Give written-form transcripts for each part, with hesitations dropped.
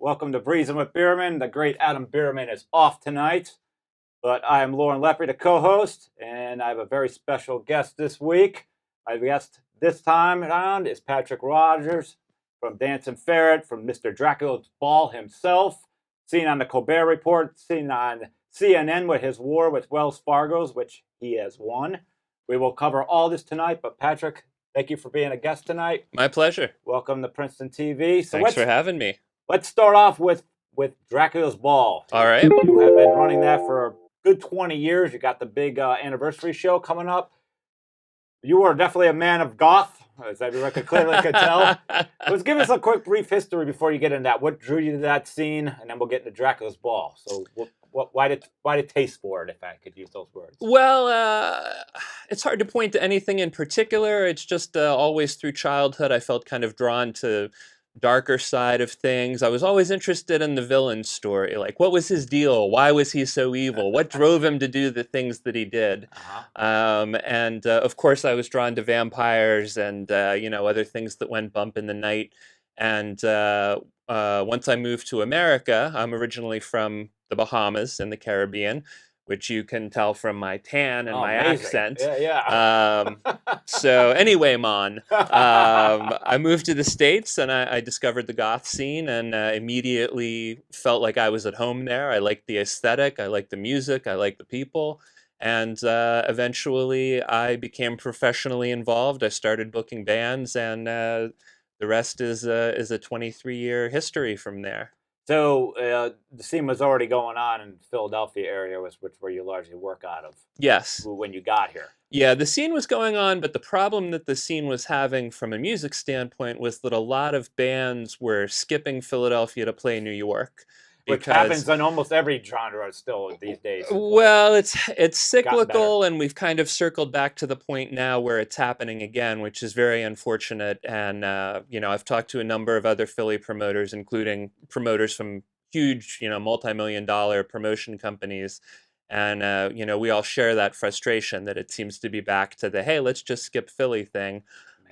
Welcome to Breezing with Bierman. The great Adam Bierman is off tonight, but I am Lauren Lepre, the co-host, and I have a very special guest this week. My guest this time around is Patrick Rodgers from Dancing Ferret, from Mr. Dracula's Ball himself, seen on the Colbert Report, seen on CNN with his war with Wells Fargo's, which he has won. We will cover all this tonight, but Patrick, thank you for being a guest tonight. My pleasure. Welcome to Princeton TV. Thanks for having me. Let's start off with Dracula's Ball. All right. You have been running that for a good 20 years. You got the big anniversary show coming up. You are definitely a man of goth, as everyone clearly could tell. Let's give us a quick brief history before you get into that. What drew you to that scene? And then we'll get into Dracula's Ball. So why did taste for it, if I could use those words? Well, it's hard to point to anything in particular. It's just always through childhood I felt kind of drawn to darker side of things. I was always interested in the villain story. Like, what was his deal? Why was he so evil? What drove him to do the things that he did? And of course, I was drawn to vampires and other things that went bump in the night. And once I moved to America, I'm originally from the Bahamas in the Caribbean, which you can tell from my tan and my amazing. accent. Yeah. So anyway, I moved to the States and I discovered the goth scene and immediately felt like I was at home there. I liked the aesthetic, I liked the music, I liked the people. And eventually I became professionally involved. I started booking bands and the rest is a 23-year history from there. So the scene was already going on in the Philadelphia area, which where you largely work out of. Yes. When you got here. Yeah, the scene was going on, but the problem that the scene was having from a music standpoint was that a lot of bands were skipping Philadelphia to play New York. Which happens in almost every genre still these days. Well, it's cyclical, and we've kind of circled back to the point now where it's happening again, which is very unfortunate. And I've talked to a number of other Philly promoters, including promoters from huge, multi-million-dollar promotion companies, and we all share that frustration that it seems to be back to the hey, let's just skip Philly thing.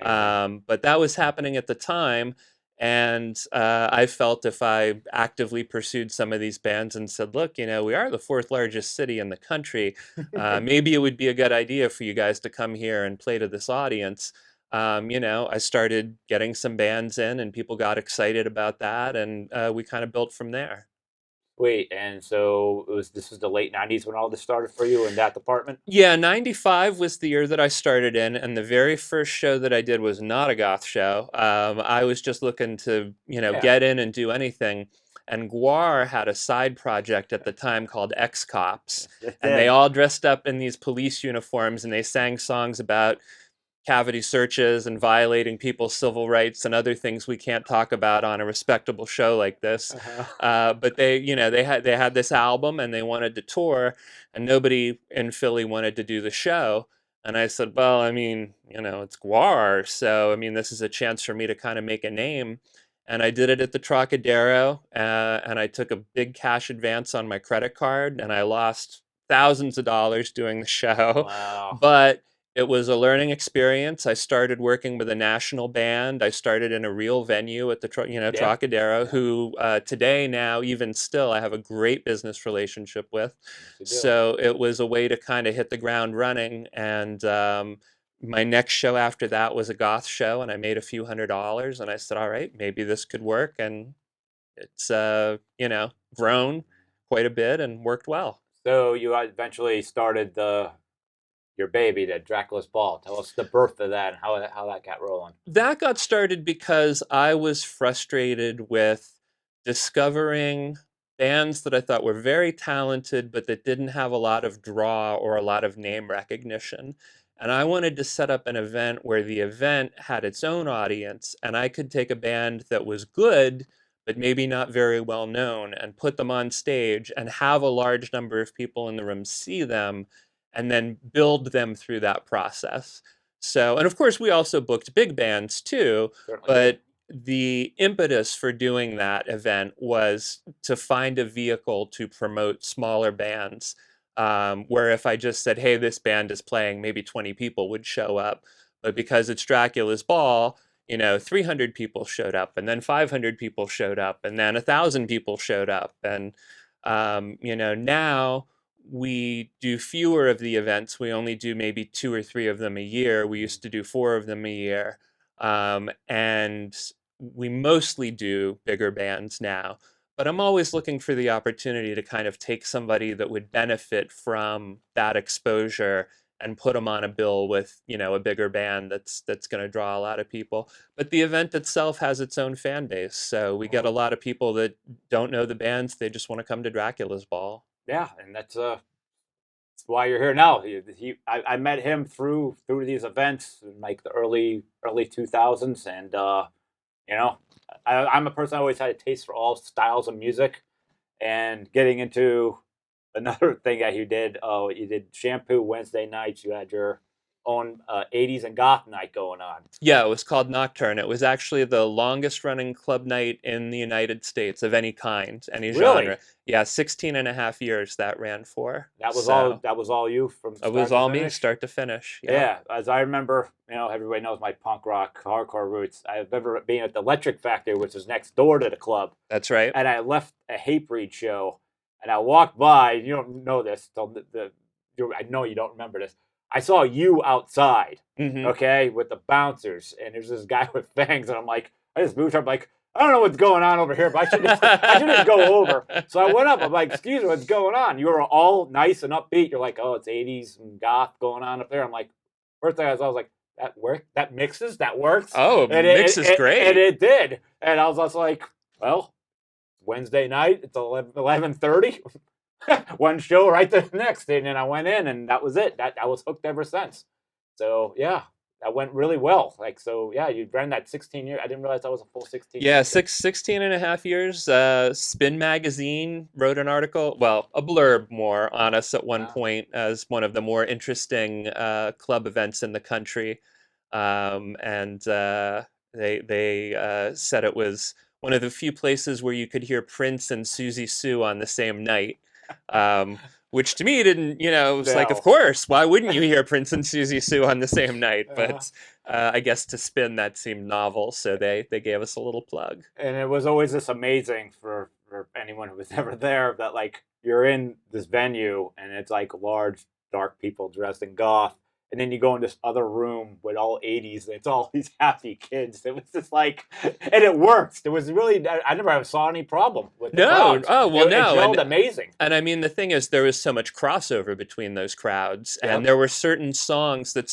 But that was happening at the time. And I felt if I actively pursued some of these bands and said, look, we are the fourth largest city in the country. Maybe it would be a good idea for you guys to come here and play to this audience. I started getting some bands in and people got excited about that. And we kind of built from there. Wait, and so this was the late 90s when all this started for you in that department? Yeah, 95 was the year that I started in, and the very first show that I did was not a goth show. I was just looking to, get in and do anything. And Guar had a side project at the time called X-Cops, and they all dressed up in these police uniforms, and they sang songs about cavity searches and violating people's civil rights and other things we can't talk about on a respectable show like this. But they had this album and they wanted to tour, and nobody in Philly wanted to do the show. And I said, well, it's Guar, so this is a chance for me to kind of make a name. And I did it at the Trocadero, and I took a big cash advance on my credit card, and I lost thousands of dollars doing the show. Wow. But it was a learning experience. I started working with a national band. I started in a real venue at the Trocadero, who today now, even still, I have a great business relationship with. So it was a way to kind of hit the ground running. And my next show after that was a goth show, and I made a few $100s. And I said, all right, maybe this could work. And it's, grown quite a bit and worked well. So you eventually started your baby, the Dracula's Ball. Tell us the birth of that and how that got rolling. That got started because I was frustrated with discovering bands that I thought were very talented, but that didn't have a lot of draw or a lot of name recognition. And I wanted to set up an event where the event had its own audience, and I could take a band that was good, but maybe not very well known, and put them on stage and have a large number of people in the room see them, and then build them through that process. So, and of course, we also booked big bands too, but the impetus for doing that event was to find a vehicle to promote smaller bands, where if I just said, hey, this band is playing, maybe 20 people would show up. But because it's Dracula's Ball, 300 people showed up, and then 500 people showed up, and then 1,000 people showed up. And, now we do fewer of the events. We only do maybe 2 or 3 of them a year. We used to do 4 of them a year. And we mostly do bigger bands now. But I'm always looking for the opportunity to kind of take somebody that would benefit from that exposure and put them on a bill with, a bigger band that's going to draw a lot of people. But the event itself has its own fan base, so we get a lot of people that don't know the bands. They just want to come to Dracula's Ball. Yeah, and that's why you're here now. I met him through these events in like the early 2000s, and I'm a person I always had a taste for all styles of music, and getting into another thing that you did. Oh, you did Shampoo Wednesday nights. You had your own 80s and goth night going on. Yeah, it was called Nocturne. It was actually the longest running club night in the United States of any kind, any Really? genre. Yeah, 16 and a half years that ran for. That was all you from start It was to all finish? me, start to finish. Yeah, as I remember, everybody knows my punk rock hardcore roots. I remember being at the Electric Factory, which is next door to the club, That's right. and I left a Hatebreed show, and I walked by. You don't know this, so I know you don't remember this. I saw you outside, okay, with the bouncers, and there's this guy with fangs, and I'm like, I just moved up, I'm like, I don't know what's going on over here, but I should just go over. So I went up, I'm like, excuse me, what's going on? You were all nice and upbeat. You're like, oh, it's 80s and goth going on up there. I'm like, first thing I was like, that works? That mixes? That works? Oh, mix is great. And it did. And I was just like, well, Wednesday night, it's 11:30. One show right the next, and then I went in, and that was it. I was hooked ever since. So yeah, that went really well. Like, so yeah, you ran that 16 years. I didn't realize that was a full 16 Yeah, years. 16 and a half years. Spin Magazine wrote an article, well, a blurb more on us at one point as one of the more interesting club events in the country. And they said it was one of the few places where you could hear Prince and Susie Sue on the same night. Which to me didn't, it was like, of course, why wouldn't you hear Prince and Susie Sue on the same night? But I guess to Spin, that seemed novel, so they gave us a little plug. And it was always just amazing for anyone who was ever there that, like, you're in this venue, and it's like large, dark people dressed in goth, and then you go in this other room with all 80s, and it's all these happy kids. It was just like, and it worked. It was really, I never saw any problem with the crowds. Oh, well, no. It felt amazing. And I mean, the thing is, there was so much crossover between those crowds, and there were certain songs that,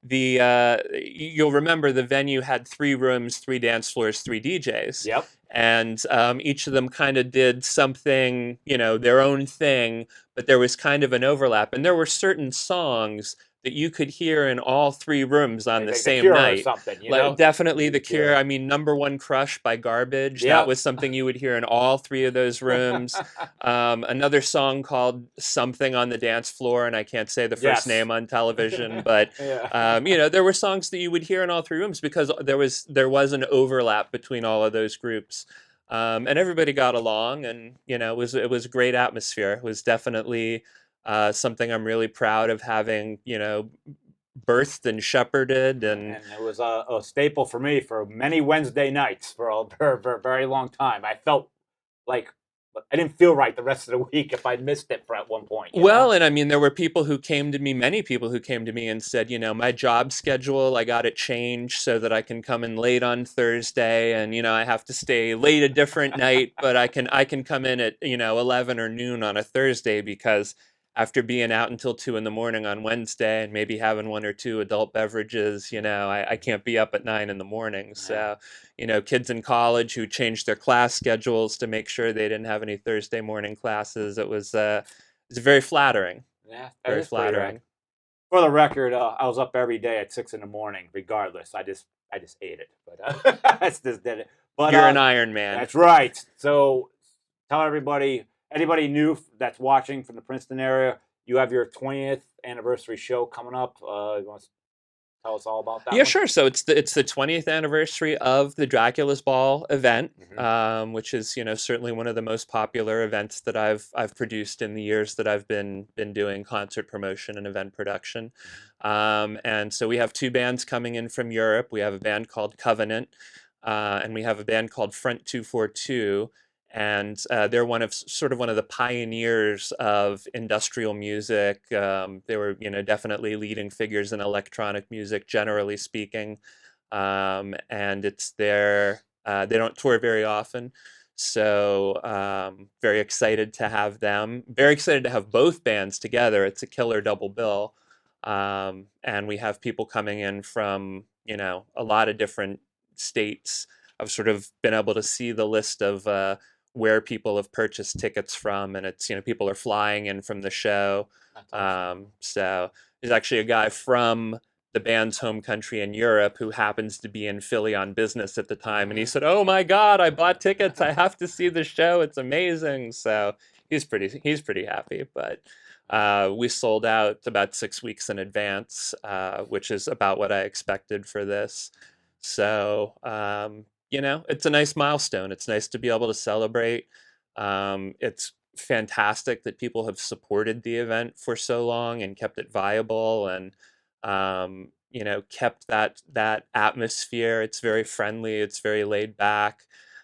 you'll remember the venue had 3 rooms, 3 dance floors, 3 DJs. Yep. And each of them kind of did something, their own thing, but there was kind of an overlap. And there were certain songs that you could hear in all 3 rooms on the same night. Or something, definitely The Cure. I mean, Number One Crush by Garbage. Yep. That was something you would hear in all 3 of those rooms. Another song called Something on the Dance Floor, and I can't say the first name on television, but there were songs that you would hear in all 3 rooms because there was an overlap between all of those groups. And everybody got along, and it was a great atmosphere. It was definitely something I'm really proud of having, birthed and shepherded, and it was a staple for me for many Wednesday nights for a very long time. I felt like I didn't feel right the rest of the week if I missed it at one point. Well, and I mean, there were many people who came to me and said, my job schedule, I got it changed so that I can come in late on Thursday, and I have to stay late a different night, but I can come in at 11 or noon on a Thursday because after being out until 2 in the morning on Wednesday and maybe having 1 or 2 adult beverages, I can't be up at 9 in the morning. So, kids in college who changed their class schedules to make sure they didn't have any Thursday morning classes. It was very flattering. Yeah, very flattering. For the record, I was up every day at 6 in the morning, regardless. I just ate it, but I just did it. But you're an Iron Man. That's right. So tell everybody. Anybody new that's watching from the Princeton area, you have your 20th anniversary show coming up. Tell us all about that Yeah, one. sure. So it's the 20th anniversary of the Dracula's Ball event, which is certainly one of the most popular events that I've produced in the years that I've been doing concert promotion and event production. And so we have two bands coming in from Europe. We have a band called Covenant, and we have a band called Front 242. And they're sort of one of the pioneers of industrial music. They were, definitely leading figures in electronic music, generally speaking. And they don't tour very often. So very excited to have them. Very excited to have both bands together. It's a killer double bill. And we have people coming in from, a lot of different states. I've sort of been able to see the list of where people have purchased tickets from, and it's people are flying in from the show. So there's actually a guy from the band's home country in Europe who happens to be in Philly on business at the time, and he said, "Oh my God, I bought tickets! I have to see the show. It's amazing!" So he's pretty happy. But we sold out about 6 weeks in advance, which is about what I expected for this. So it's a nice milestone. It's nice to be able to celebrate. It's fantastic that people have supported the event for so long and kept it viable, and kept that atmosphere. It's very friendly. It's very laid back.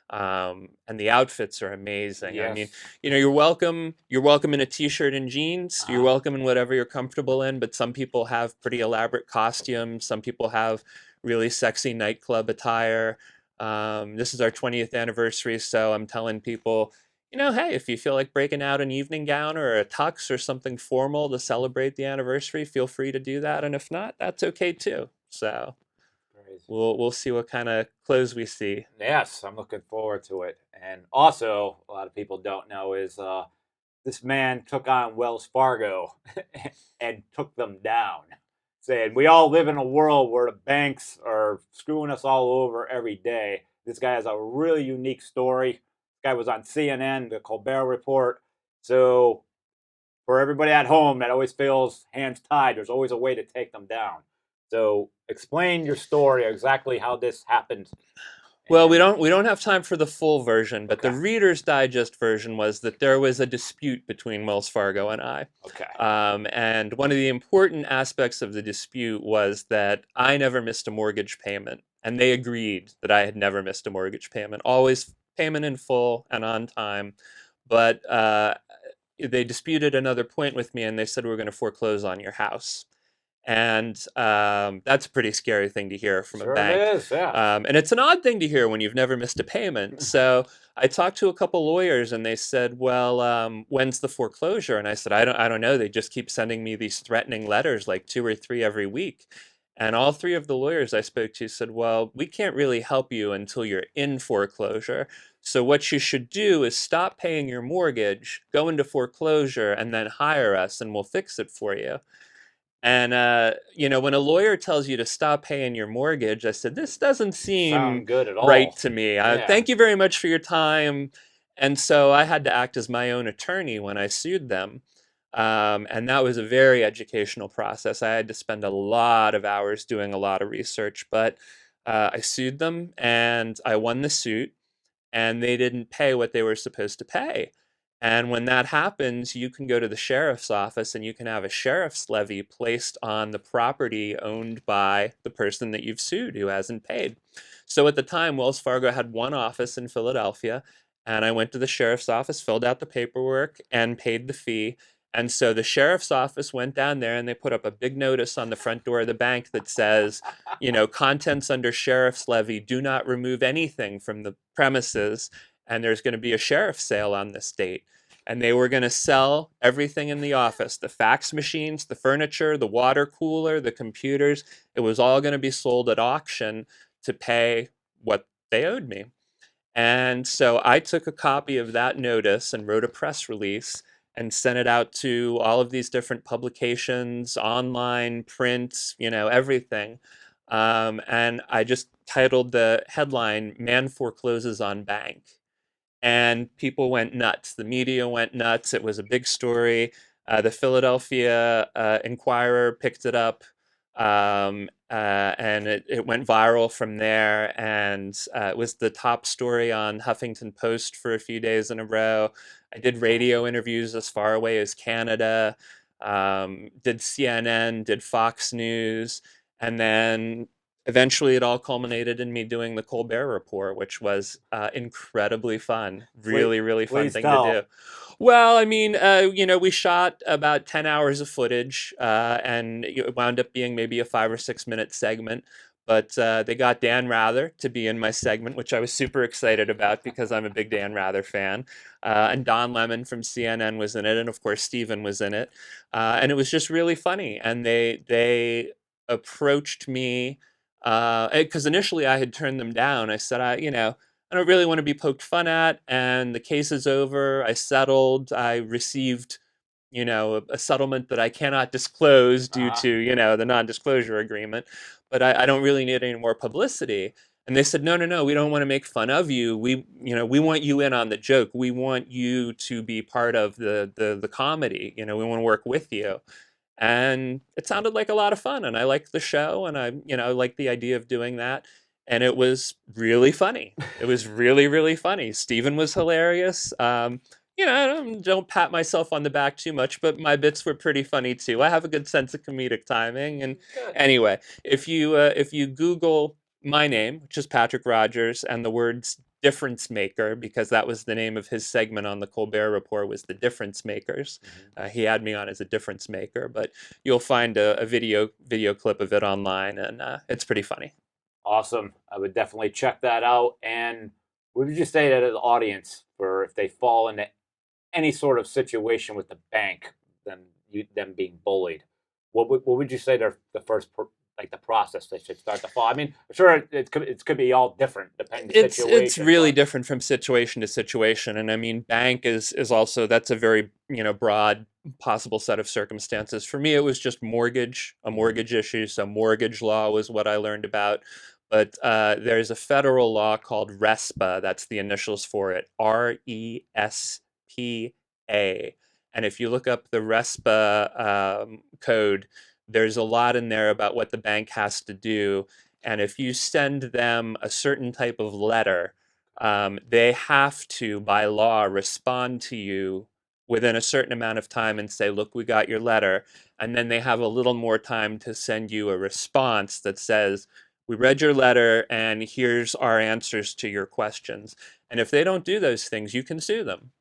And the outfits are amazing. I mean, you're welcome in a t-shirt and jeans. You're welcome in whatever you're comfortable in, but some people have pretty elaborate costumes. Some people have really sexy nightclub attire. This is our 20th anniversary, so I'm telling people, hey, if you feel like breaking out an evening gown or a tux or something formal to celebrate the anniversary, feel free to do that. And if not, that's okay too. So we'll see what kind of clothes we see. Yes, I'm looking forward to it. And also, a lot of people don't know is this man took on Wells Fargo and took them down, saying we all live in a world where the banks are screwing us all over every day. This guy has a really unique story. This guy was on CNN, the Colbert Report. So for everybody at home that always feels hands tied, there's always a way to take them down. So explain your story, exactly how this happened. Well, we don't have time for the full version, but the Reader's Digest version was that there was a dispute between Wells Fargo and I. Okay. And one of the important aspects of the dispute was that I never missed a mortgage payment, and they agreed that I had never missed a mortgage payment, always payment in full and on time. But they disputed another point with me, and they said we were going to foreclose on your house. And that's a pretty scary thing to hear from a bank. It is, yeah. And it's an odd thing to hear when you've never missed a payment. So I talked to a couple lawyers, and they said, "Well, when's the foreclosure?" And I said, "I don't know. They just keep sending me these threatening letters, like 2 or 3 every week." And all 3 of the lawyers I spoke to said, "Well, we can't really help you until you're in foreclosure. So what you should do is stop paying your mortgage, go into foreclosure, and then hire us, and we'll fix it for you." And when a lawyer tells you to stop paying your mortgage, I said, this doesn't seem good at all. Right to me. Thank you very much for your time. And so I had to act as my own attorney when I sued them. And that was a very educational process. I had to spend a lot of hours doing a lot of research, but I sued them and I won the suit, and they didn't pay what they were supposed to pay. And when that happens, you can go to the sheriff's office and you can have a sheriff's levy placed on the property owned by the person that you've sued who hasn't paid. So at the time, Wells Fargo had one office in Philadelphia, and I went to the sheriff's office, filled out the paperwork, and paid the fee. And so the sheriff's office went down there and they put up a big notice on the front door of the bank that says, contents under sheriff's levy, do not remove anything from the premises, and there's going to be a sheriff's sale on this date. And they were going to sell everything in the office, the fax machines, the furniture, the water cooler, the computers. It was all going to be sold at auction to pay what they owed me. And so I took a copy of that notice and wrote a press release and sent it out to all of these different publications, online, print, everything. And I just titled the headline, "Man Forecloses on Bank." And people went nuts. The media went nuts. It was a big story. The Philadelphia Inquirer picked it up. And it went viral from there, and it was the top story on Huffington Post for a few days in a row. I did radio interviews as far away as Canada, did CNN, did Fox News, and then eventually it all culminated in me doing the Colbert Report, which was incredibly fun. Please, Really, really fun please thing to do. tell. Well, I mean, we shot about 10 hours of footage, and it wound up being maybe a 5 or 6 minute segment. But they got Dan Rather to be in my segment, which I was super excited about because I'm a big Dan Rather fan. And Don Lemon from CNN was in it, and of course Steven was in it. And it was just really funny. And they approached me because initially I had turned them down. I said, I don't really want to be poked fun at, and the case is over. I settled. I received, a settlement that I cannot disclose due to, the non-disclosure agreement. But I don't really need any more publicity. And they said, no, no, no, we don't want to make fun of you. We want you in on the joke. We want you to be part of the comedy. We want to work with you. And it sounded like a lot of fun, and I liked the show, and I liked the idea of doing that, and it was really funny. It was really, really funny. Steven was hilarious. I don't pat myself on the back too much, but my bits were pretty funny too. I have a good sense of comedic timing. And Good. anyway, if you Google my name, which is Patrick Rodgers, and the words difference maker, because that was the name of his segment on the Colbert Report, was the difference makers. He had me on as a difference maker, but you'll find a video clip of it online, and it's pretty funny. Awesome. I would definitely check that out. And what would you say to the audience for if they fall into any sort of situation with the bank, them being bullied? What would you say the first like the process they should start to follow? I mean, sure, it could be all different depending on the situation. It's really different from situation to situation, and I mean, bank is also, that's a very broad possible set of circumstances. For me, it was just a mortgage issue. So mortgage law was what I learned about. But there's a federal law called RESPA. That's the initials for it, RESPA. And if you look up the RESPA code, there's a lot in there about what the bank has to do. And if you send them a certain type of letter, they have to, by law, respond to you within a certain amount of time and say, look, we got your letter. And then they have a little more time to send you a response that says, we read your letter and here's our answers to your questions. And if they don't do those things, you can sue them.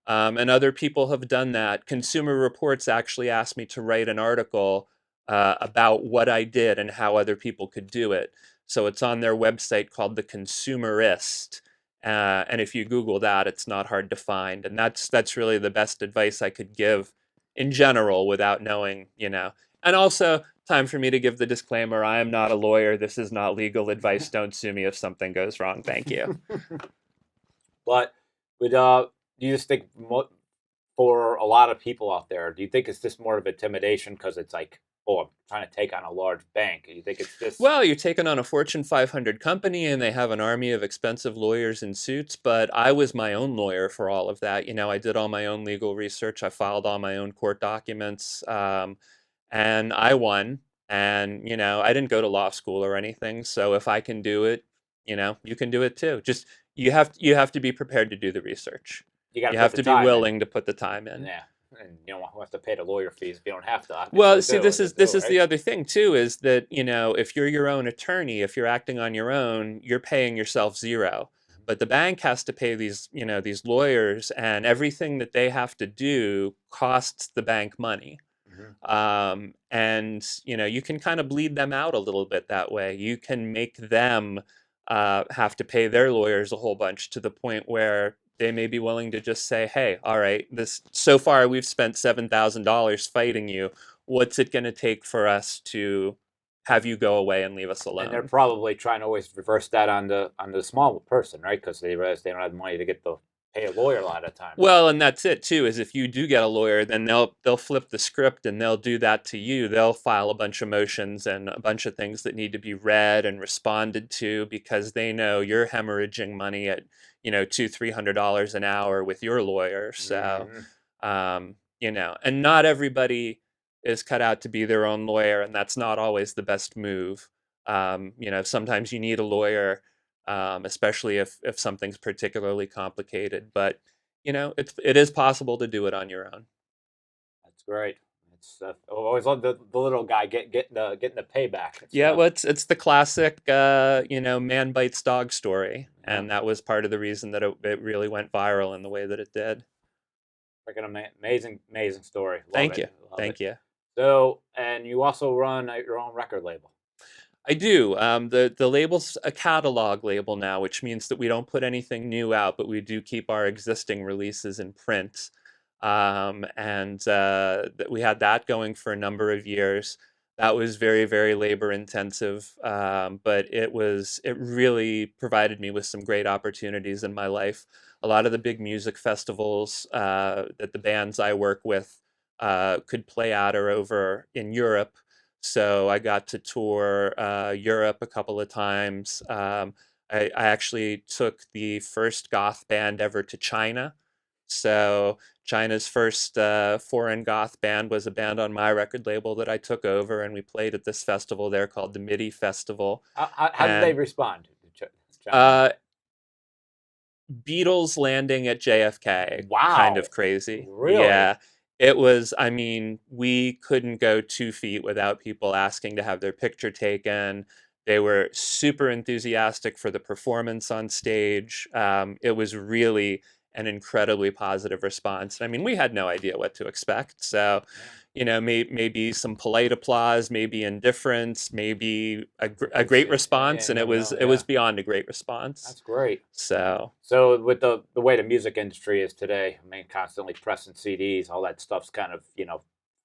And other people have done that. Consumer Reports actually asked me to write an article about what I did and how other people could do it. So it's on their website called The Consumerist. And if you Google that, it's not hard to find. And that's really the best advice I could give in general without knowing, And also, time for me to give the disclaimer, I am not a lawyer. This is not legal advice. Don't sue me if something goes wrong. Thank you. But do you just think for a lot of people out there, do you think it's just more of intimidation because it's like, oh, I'm trying to take on a large bank? Do you think it's just... Well, you're taking on a Fortune 500 company and they have an army of expensive lawyers in suits, but I was my own lawyer for all of that. I did all my own legal research. I filed all my own court documents, and I won. And, I didn't go to law school or anything. So if I can do it, you can do it too. Just you have to be prepared to do the research. You have to be willing to put the time in. Yeah. And you don't have to pay the lawyer fees if you don't have to. Well, see, this is the other thing too, is that, if you're your own attorney, if you're acting on your own, you're paying yourself zero. But the bank has to pay these lawyers, and everything that they have to do costs the bank money. And you can kind of bleed them out a little bit that way. You can make them have to pay their lawyers a whole bunch, to the point where they may be willing to just say, hey, all right, so far we've spent $7,000 fighting you. What's it going to take for us to have you go away and leave us alone? And they're probably trying to always reverse that on the small person, right? Because they realize they don't have money to pay a lawyer a lot of times. Well, and that's it too, is if you do get a lawyer, then they'll flip the script and they'll do that to you. They'll file a bunch of motions and a bunch of things that need to be read and responded to, because they know you're hemorrhaging money at $200-300 an hour with your lawyer. So and not everybody is cut out to be their own lawyer, and that's not always the best move. Sometimes you need a lawyer, especially if something's particularly complicated. But it is possible to do it on your own. That's great. It's I always love the little guy getting the payback. Yeah, well, it's the classic, man bites dog story, Yeah. and that was part of the reason that it really went viral in the way that it did. Freaking amazing story. Thank you. Thank you. So, and you also run your own record label. I do. The label's a catalog label now, which means that we don't put anything new out, but we do keep our existing releases in print. We had that going for a number of years. That was very, very labor intensive, but it really provided me with some great opportunities in my life. A lot of the big music festivals that the bands I work with could play at or over in Europe. So I got to tour Europe a couple of times. I actually took the first goth band ever to China. So China's first foreign goth band was a band on my record label that I took over, and we played at this festival there called the MIDI Festival. How did they respond to China? Beatles landing at JFK. Wow. Kind of crazy. Really? Yeah. It was, we couldn't go 2 feet without people asking to have their picture taken. They were super enthusiastic for the performance on stage. It was really an incredibly positive response. We had no idea what to expect. So, maybe some polite applause, maybe indifference, maybe a great response, and it was beyond a great response. That's great. So with the way the music industry is today, constantly pressing CDs, all that stuff's kind of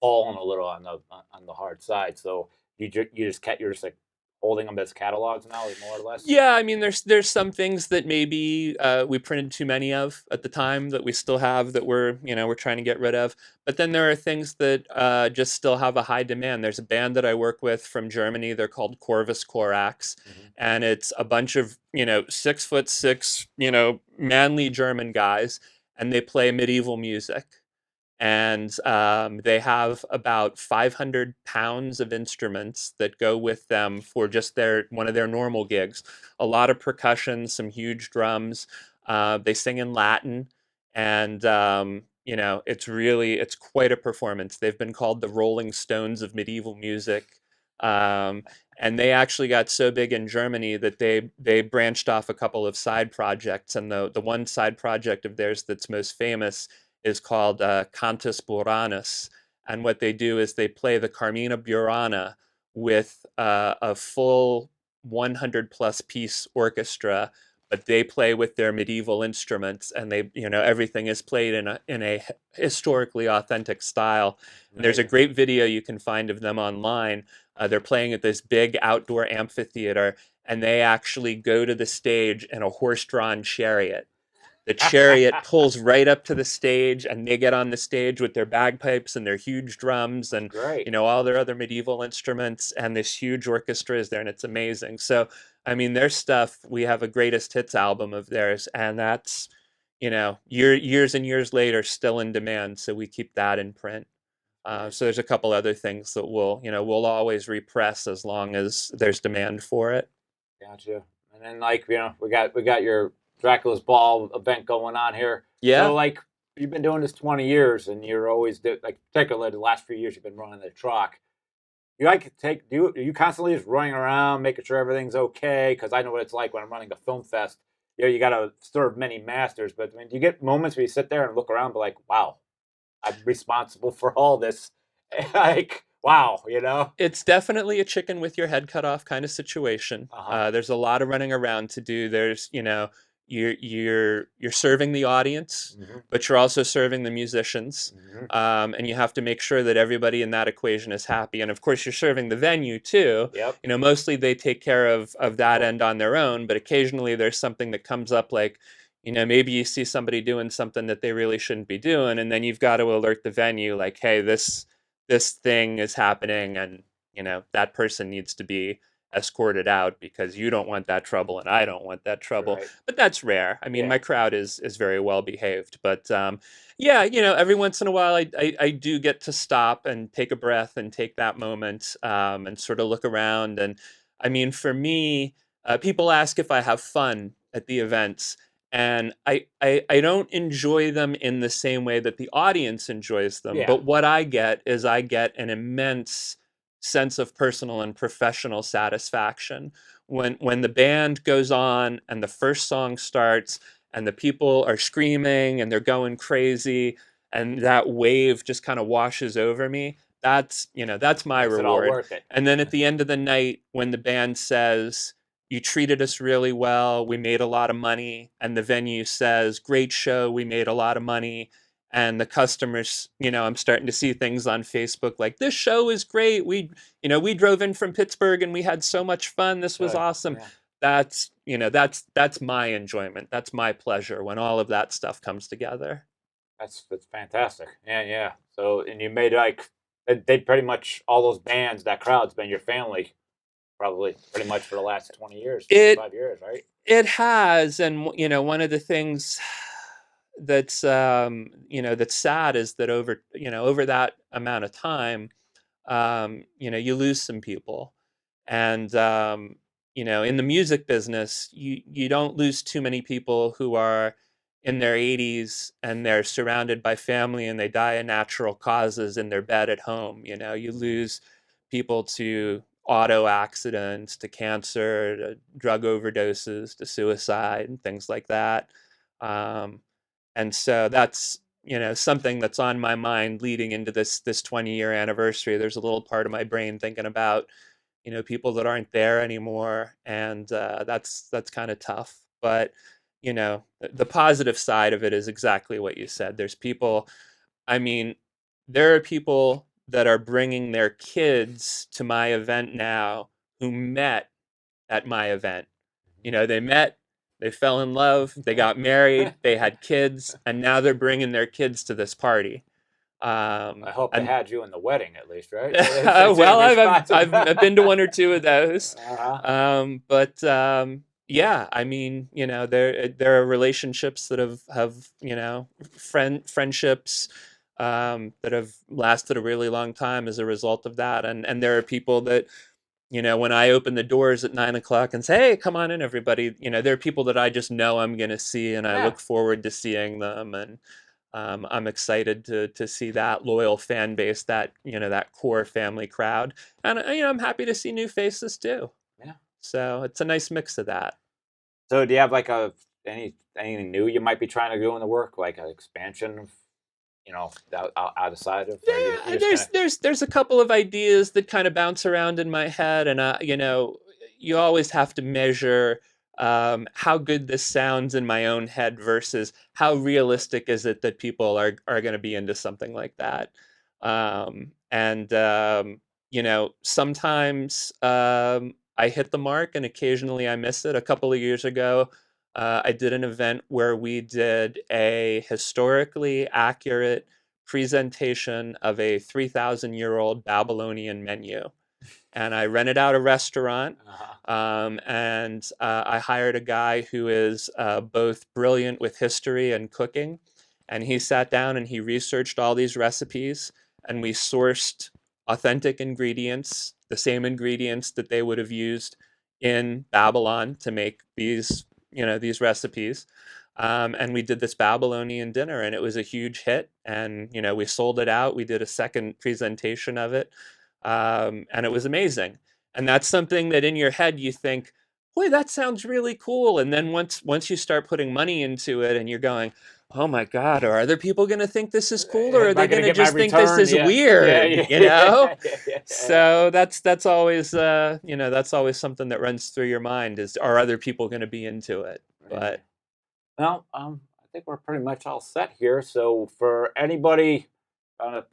fallen a little on the hard side. So you're just like holding them as catalogs now, more or less? Yeah, there's some things that maybe we printed too many of at the time that we still have that we're trying to get rid of. But then there are things that just still have a high demand. There's a band that I work with from Germany. They're called Corvus Corax, and it's a bunch of 6'6", manly German guys, and they play medieval music. And they have about 500 pounds of instruments that go with them for just one of their normal gigs. A lot of percussion, some huge drums. They sing in Latin, and it's quite a performance. They've been called the Rolling Stones of medieval music. And they actually got so big in Germany that they branched off a couple of side projects. And the one side project of theirs that's most famous is called Cantus Buranus. And what they do is they play the Carmina Burana with a full 100-plus piece orchestra, but they play with their medieval instruments, and everything is played in a historically authentic style. And there's a great video you can find of them online. They're playing at this big outdoor amphitheater, and they actually go to the stage in a horse-drawn chariot. The chariot pulls right up to the stage, and they get on the stage with their bagpipes and their huge drums and all their other medieval instruments, and this huge orchestra is there, and it's amazing. So, their stuff, we have a greatest hits album of theirs, and that's, years and years later, still in demand. So we keep that in print. So there's a couple other things that we'll always repress as long as there's demand for it. Gotcha. And then we got your Dracula's Ball event going on here. Yeah. So you've been doing this 20 years, and you're always particularly the last few years you've been running the truck. Are you constantly just running around making sure everything's okay? Because I know what it's like when I'm running a film fest. You got to serve many masters, but do you get moments where you sit there and look around, and be like, wow, I'm responsible for all this? Wow, It's definitely a chicken with your head cut off kind of situation. There's a lot of running around to do. There's you're serving the audience, but you're also serving the musicians, and you have to make sure that everybody in that equation is happy. And of course, you're serving the venue too. Yep. Mostly they take care of that end on their own, but occasionally there's something that comes up, like maybe you see somebody doing something that they really shouldn't be doing, and then you've got to alert the venue, like, hey, this thing is happening, and that person needs to be escorted out because you don't want that trouble and I don't want that trouble. Right. But that's rare. I mean, Yeah. my crowd is very well behaved. But yeah, every once in a while I do get to stop and take a breath and take that moment and sort of look around. And I mean, for me, people ask if I have fun at the events. And I don't enjoy them in the same way that the audience enjoys them. Yeah. But what I get is I get an immense sense of personal and professional satisfaction when the band goes on and the first song starts and the people are screaming and they're going crazy and that wave just kind of washes over me. That's my Makes it all reward. worth it. And then at the end of the night, when the band says, you treated us really well, we made a lot of money, and the venue says, great show, we made a lot of money, and the customers, I'm starting to see things on Facebook like, this show is great, we drove in from Pittsburgh and we had so much fun, this was awesome. Yeah. That's my enjoyment, that's my pleasure when all of that stuff comes together. That's fantastic. Yeah. So, and you made they pretty much, all those bands, that crowd's been your family probably pretty much for the last 20 years, 25 years, right? It has. And, one of the things that's, that's sad is that over that amount of time, you lose some people. And, in the music business, you don't lose too many people who are in their 80s and they're surrounded by family and they die of natural causes in their bed at home. You lose people to auto accidents, to cancer, to drug overdoses, to suicide, and things like that. And so that's something that's on my mind leading into this 20-year anniversary. There's a little part of my brain thinking about people that aren't there anymore, and that's kind of tough. But the positive side of it is exactly what you said. There's people. I mean, there are people that are bringing their kids to my event now who met at my event. They met, they fell in love, they got married, they had kids, and now they're bringing their kids to this party. I hope they had you in the wedding at least, right? Well, I've been to one or two of those. But yeah, I mean, there are relationships that have friendships that have lasted a really long time as a result of that. And there are people that, when I open the doors at 9:00 and say, hey, come on in, everybody, there are people that I just know I'm going to see, and I look forward to seeing them. And I'm excited to see that loyal fan base, that, that core family crowd. And, I'm happy to see new faces too. Yeah. So it's a nice mix of that. So do you have like anything new you might be trying to do in the work, like an expansion of, outside of? Yeah, there's a couple of ideas that kind of bounce around in my head, and you always have to measure how good this sounds in my own head versus how realistic is it that people are going to be into something like that. Sometimes I hit the mark and occasionally I miss it. A couple of years ago, I did an event where we did a historically accurate presentation of a 3,000-year-old Babylonian menu. And I rented out a restaurant, and I hired a guy who is both brilliant with history and cooking. And he sat down and he researched all these recipes, and we sourced authentic ingredients, the same ingredients that they would have used in Babylon to make these recipes. And we did this Babylonian dinner, and it was a huge hit. And, we sold it out. We did a second presentation of it. And it was amazing. And that's something that in your head you think, boy, that sounds really cool. And then once you start putting money into it and you're going, oh my God, are other people going to think this is cool, or are they going to just think this is weird? So that's always that's always something that runs through your mind, is, are other people going to be into it? But well, I think we're pretty much all set here. So for anybody,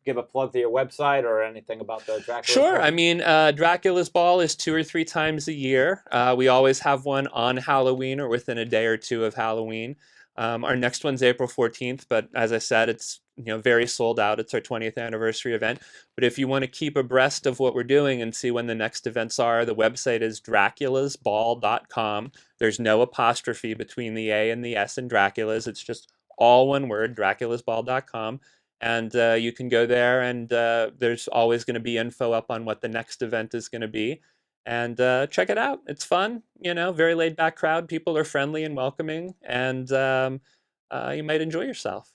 give a plug to your website or anything about the Dracula's Sure. Ball? I mean, Dracula's Ball is 2 or 3 times a year. We always have one on Halloween or within a day or two of Halloween. Our next one's April 14th, but as I said, it's very sold out. It's our 20th anniversary event. But if you want to keep abreast of what we're doing and see when the next events are, the website is draculasball.com. There's no apostrophe between the A and the S in Dracula's. It's just all one word, draculasball.com. And you can go there, and there's always going to be info up on what the next event is going to be. And check it out. It's fun, very laid back crowd. People are friendly and welcoming, and you might enjoy yourself.